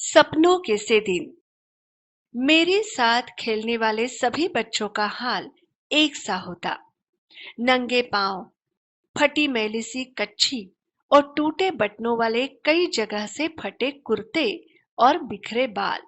सपनों के से दिन। मेरे साथ खेलने वाले सभी बच्चों का हाल एक सा होता। नंगे पांव, फटी मैली सी कच्छी और टूटे बटनों वाले कई जगह से फटे कुर्ते और बिखरे बाल।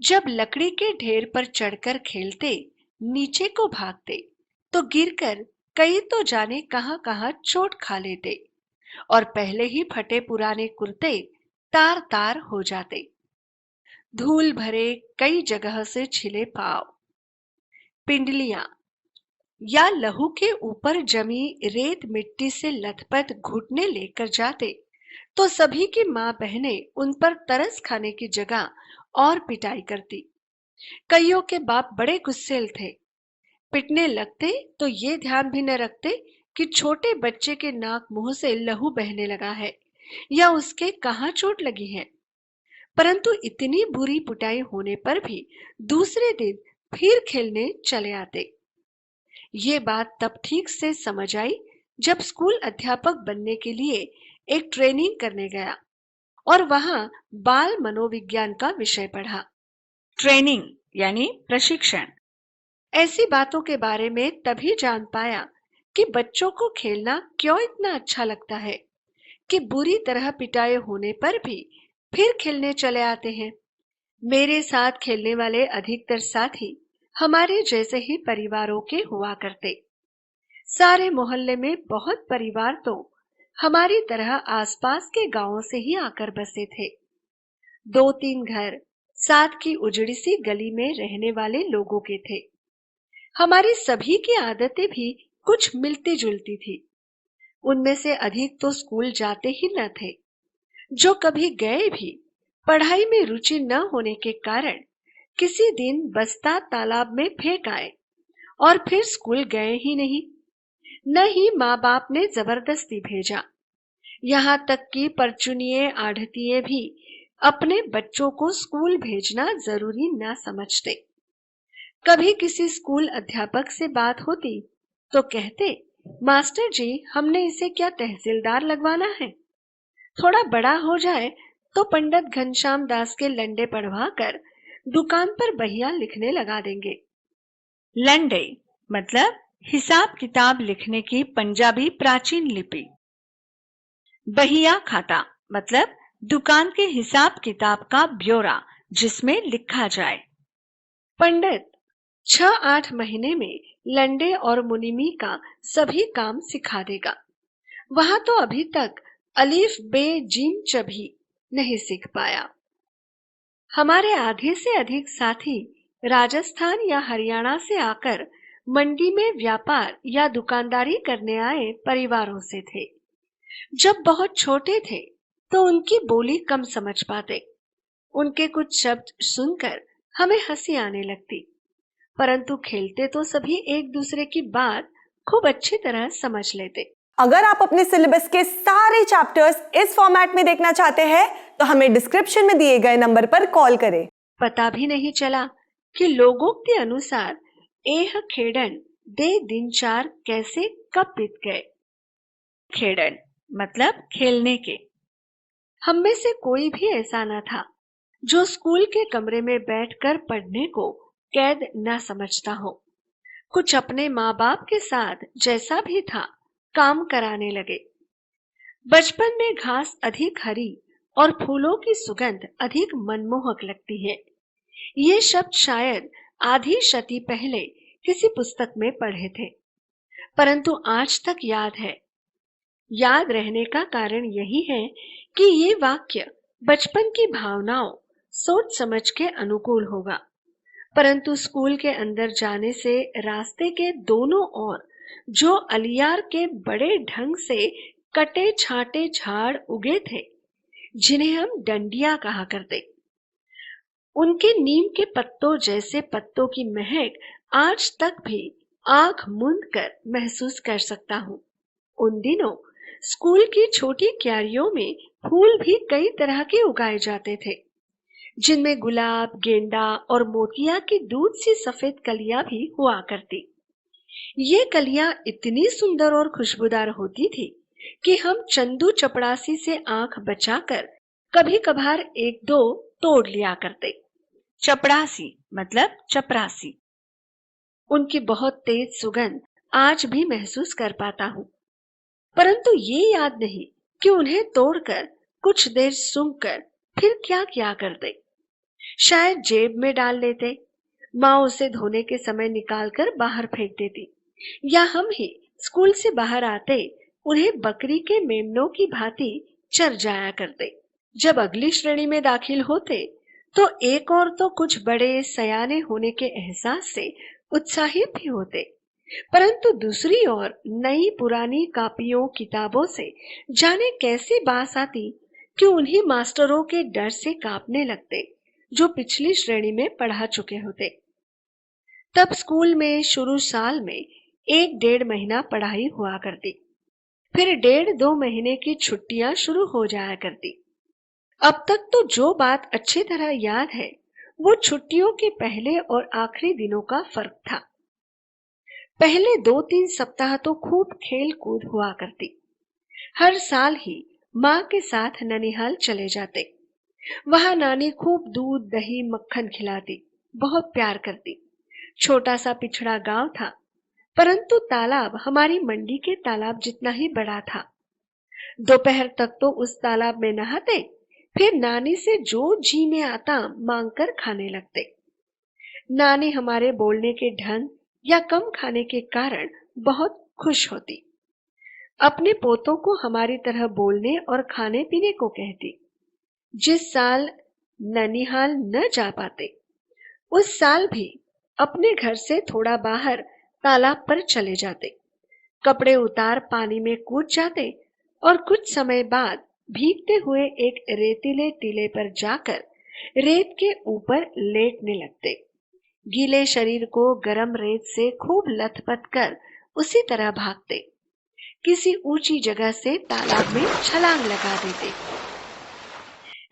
जब लकड़ी के ढेर पर चढ़कर खेलते, नीचे को भागते, तो गिरकर कई तो जाने कहां कहां चोट खा लेते और पहले ही फटे पुराने कुर्ते तार तार हो जाते। धूल भरे कई जगह से छिले पांव, पिंडलियां या लहू के ऊपर जमी रेत मिट्टी से लथपथ घुटने लेकर जाते, तो सभी की मां बहनें उन पर तरस खाने की जगह और पिटाई करती। कईयों के बाप बड़े गुस्सेल थे। पिटने लगते तो ये ध्यान भी न रखते कि छोटे बच्चे के नाक मुंह से लहू बहने लगा है या उसके कहाँ चोट लगी है। परंतु इतनी बुरी पिटाई होने पर भी दूसरे दिन फिर खेलने चले आते। ये बात तब ठीक से समझ आई जब स्कूल अध्यापक बनने के लिए एक ट्रेनिंग करने गया और वहां बाल मनोविज्ञान का विषय पढ़ा। ट्रेनिंग यानी प्रशिक्षण। ऐसी बातों के बारे में तभी जान पाया कि बच्चों को खेलना क्यों इतना अच्छा लगता है, कि बुरी तरह पिटाई होने पर भी फिर खेलने चले आते हैं। मेरे साथ खेलने वाले अधिकतर साथी हमारे जैसे ही परिवारों के हुआ करते। सारे मोहल्ले में बहुत परिवार तो हमारी तरह आसपास के गांवों से ही आकर बसे थे। 2-3 घर साथ की उजड़ी सी गली में रहने वाले लोगों के थे। हमारी सभी की आदतें भी कुछ मिलती जुलती थी। उनमें से अधिक तो स्कूल जाते ही न थे। जो कभी गए भी, पढ़ाई में रुचि न होने के कारण किसी दिन बस्ता तालाब में फेंक आए और फिर स्कूल गए ही नहीं। न ही माँ बाप ने जबरदस्ती भेजा। यहाँ तक कि परचुनिये आढ़तिये भी अपने बच्चों को स्कूल भेजना जरूरी न समझते। कभी किसी स्कूल अध्यापक से बात होती तो कहते, मास्टर जी, हमने इसे क्या तहसीलदार लगवाना है? थोड़ा बड़ा हो जाए तो पंडित घनश्याम दास के लंडे पढ़वा कर दुकान पर बहिया लिखने लगा देंगे। लंडे मतलब हिसाब किताब लिखने की पंजाबी प्राचीन लिपि। बहिया खाता मतलब दुकान के हिसाब किताब का ब्यौरा जिसमें लिखा जाए। पंडित 6-8 महीने में लंडे और मुनिमी का सभी काम सिखा देगा। वहां तो अभी तक अलीफ बे जीम च भी नहीं सीख पाया। हमारे आधे से अधिक साथी राजस्थान या हरियाणा से आकर मंडी में व्यापार या दुकानदारी करने आए परिवारों से थे। जब बहुत छोटे थे तो उनकी बोली कम समझ पाते। उनके कुछ शब्द सुनकर हमें हंसी आने लगती, परंतु खेलते तो सभी एक दूसरे की बात खूब अच्छी तरह समझ लेते। अगर आप अपने सिलेबस के सारे चैप्टर्स इस फॉर्मेट में देखना चाहते हैं तो हमें डिस्क्रिप्शन में दिए गए नंबर पर कॉल करें। पता भी नहीं चला कि लोगोक्ति अनुसार एह खेड़न दे दिन चार कैसे कब बीत गए। खेड़न मतलब खेलने के। हम में से कोई भी ऐसा न था जो स्कूल के कमरे में बैठकर पढ़ने को कैद न समझता हो। कुछ अपने माँ बाप के साथ जैसा भी था काम कराने लगे। बचपन में घास अधिक हरी और फूलों की सुगंध अधिक मनमोहक लगती है। ये शब्द शायद आधी शती पहले किसी पुस्तक में पढ़े थे, परंतु आज तक याद है। याद रहने का कारण यही है कि ये वाक्य बचपन की भावनाओं, सोच समझ के अनुकूल होगा। परंतु स्कूल के अंदर जाने से रास्ते के दोनों ओर जो अलियार के बड़े ढंग से कटे छाटे झाड़ उगे थे, जिन्हें हम डंडिया कहा करते, उनके नीम के पत्तों जैसे पत्तों की महक आज तक भी आंख मूंद कर महसूस कर सकता हूँ। उन दिनों स्कूल की छोटी क्यारियों में फूल भी कई तरह के उगाए जाते थे, जिनमें गुलाब, गेंदा और मोतिया की दूध सी सफेद कलियां भी हुआ करती। ये कलियां इतनी सुंदर और खुशबूदार होती थी कि हम चंदू चपड़ासी से आंख बचाकर कभी कभार एक दो तोड़ लिया करते। चपड़ासी मतलब चपरासी। उनकी बहुत तेज सुगंध आज भी महसूस कर पाता हूँ, परंतु ये याद नहीं कि उन्हें तोड़कर कुछ देर सूंघकर फिर क्या किया करते। शायद जेब में डाल लेते, माँ उसे धोने के समय निकालकर बाहर फेंक देती, या हम ही स्कूल से बाहर आते उन्हें बकरी के मेमनों की भांति चर जाया करते। जब अगली श्रेणी में दाखिल होते तो एक और तो कुछ बड़े सयाने होने के एहसास से उत्साहित भी होते, परंतु दूसरी ओर नई पुरानी कापियों किताबों से जाने कैसी बास आती कि उन्हीं मास्टरों के डर से कांपने लगते जो पिछली श्रेणी में पढ़ा चुके होते। तब स्कूल में शुरू साल में 1-1.5 महीना पढ़ाई हुआ करती, फिर 1.5-2 महीने की छुट्टियां शुरू हो जाया करती। अब तक तो जो बात अच्छी तरह याद है वो छुट्टियों के पहले और आखिरी दिनों का फर्क था। पहले 2-3 सप्ताह तो खूब खेल कूद हुआ करती। हर साल ही माँ के साथ ननिहाल चले जाते। वहां नानी खूब दूध दही मक्खन खिलाती, बहुत प्यार करती। छोटा सा पिछड़ा गांव था, परंतु तालाब हमारी मंडी के तालाब जितना ही बड़ा था। दोपहर तक तो उस तालाब में नहाते, फिर नानी से जो जी में आता मांगकर खाने लगते। नानी हमारे बोलने के ढंग या कम खाने के कारण बहुत खुश होती। अपने पोतों को हमारी तरह बोलने और खाने पीने को कहती। जिस साल ननिहाल न जा पाते उस साल भी अपने घर से थोड़ा बाहर तालाब पर चले जाते, कपड़े उतार पानी में कूद जाते और कुछ समय बाद भीगते हुए एक रेतीले टीले पर जाकर रेत के ऊपर लेटने लगते। गीले शरीर को गर्म रेत से खूब लथपथ कर उसी तरह भागते। किसी ऊंची जगह से तालाब में छलांग लगा देते।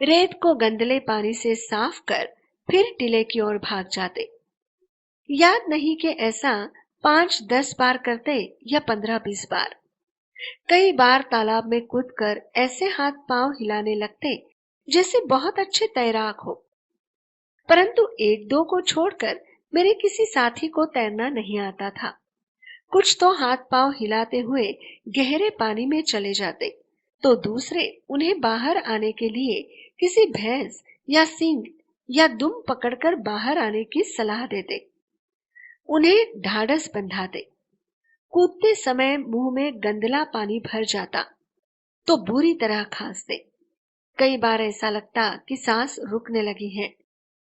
रेत को गंदले पानी से साफ कर फिर टीले की ओर भाग जाते। याद नहीं कि ऐसा 5-10 बार करते या 15-20 बार। कई बार तालाब में कूदकर ऐसे हाथ पांव हिलाने लगते जैसे बहुत अच्छे तैराक हो, परंतु 1-2 को छोड़कर मेरे किसी साथी को तैरना नहीं आता था। कुछ तो हाथ पांव हिलाते हुए गहरे पानी में चले जाते, तो दूसरे उन्हें बाहर आने के लिए किसी भैंस या सींग या दुम पकड़कर बाहर आने की सलाह देते। उन्हें ढाढ़स बंधाते। कूदते समय मुंह में गंदला पानी भर जाता तो बुरी तरह खांसते। कई बार ऐसा लगता कि सांस रुकने लगी है,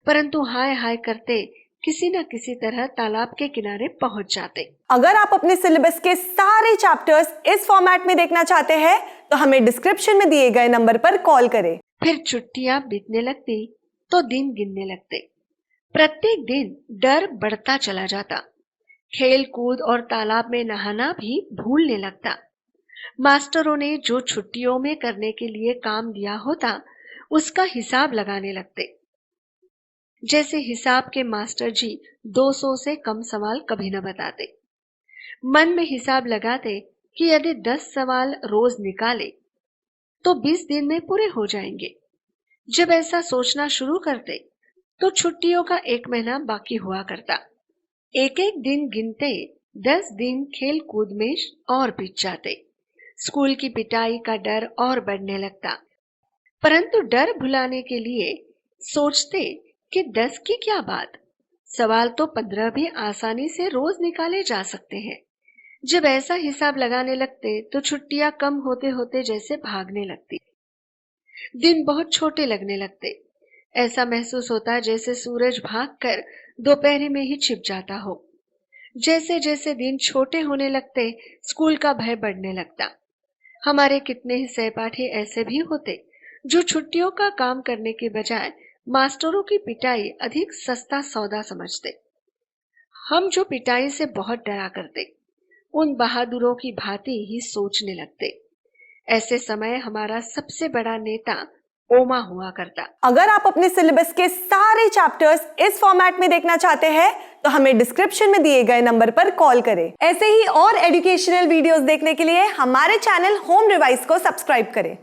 परंतु हाय हाय करते किसी न किसी तरह तालाब के किनारे पहुंच जाते। अगर आप अपने सिलेबस के सारे चैप्टर्स इस फॉर्मेट में देखना चाहते हैं तो हमें डिस्क्रिप्शन में दिए गए नंबर पर कॉल करें। फिर छुट्टियां बीतने लगती तो दिन गिनने लगते। प्रत्येक दिन डर बढ़ता चला जाता। खेल कूद और तालाब में नहाना भी भूलने लगता। मास्टरों ने जो छुट्टियों में करने के लिए काम दिया होता उसका हिसाब लगाने लगते। जैसे हिसाब के मास्टर जी 200 से कम सवाल कभी न बताते। मन में हिसाब लगाते कि यदि 10 सवाल रोज निकाले तो 20 दिन में पूरे हो जाएंगे। जब ऐसा सोचना शुरू करते तो छुट्टियों का 1 महीना बाकी हुआ करता। एक एक दिन गिनते 10 दिन खेल कूद में और बीत जाते। स्कूल की पिटाई का डर और बढ़ने लगता, परंतु डर भुलाने के लिए सोचते कि 10 की क्या बात, सवाल तो 15 भी आसानी से रोज निकाले जा सकते हैं। जब ऐसा हिसाब लगाने लगते तो छुट्टियां कम होते होते जैसे भागने लगती। दिन बहुत छोटे लगने लगते। ऐसा महसूस होता जैसे सूरज भागकर दोपहर में ही छिप जाता हो। जैसे जैसे दिन छोटे होने लगते स्कूल का भय बढ़ने लगता। हमारे कितने ही सहपाठी ऐसे भी होते जो छुट्टियों का काम करने के बजाय मास्टरों की पिटाई अधिक सस्ता सौदा समझते। हम जो पिटाई से बहुत डरा करते उन बहादुरों की भांति ही सोचने लगते। ऐसे समय हमारा सबसे बड़ा नेता ओमा हुआ करता। अगर आप अपने सिलेबस के सारे चैप्टर्स इस फॉर्मेट में देखना चाहते हैं तो हमें डिस्क्रिप्शन में दिए गए नंबर पर कॉल करें। ऐसे ही और एजुकेशनल वीडियोस देखने के लिए हमारे चैनल होम रिवाइज को सब्सक्राइब करें।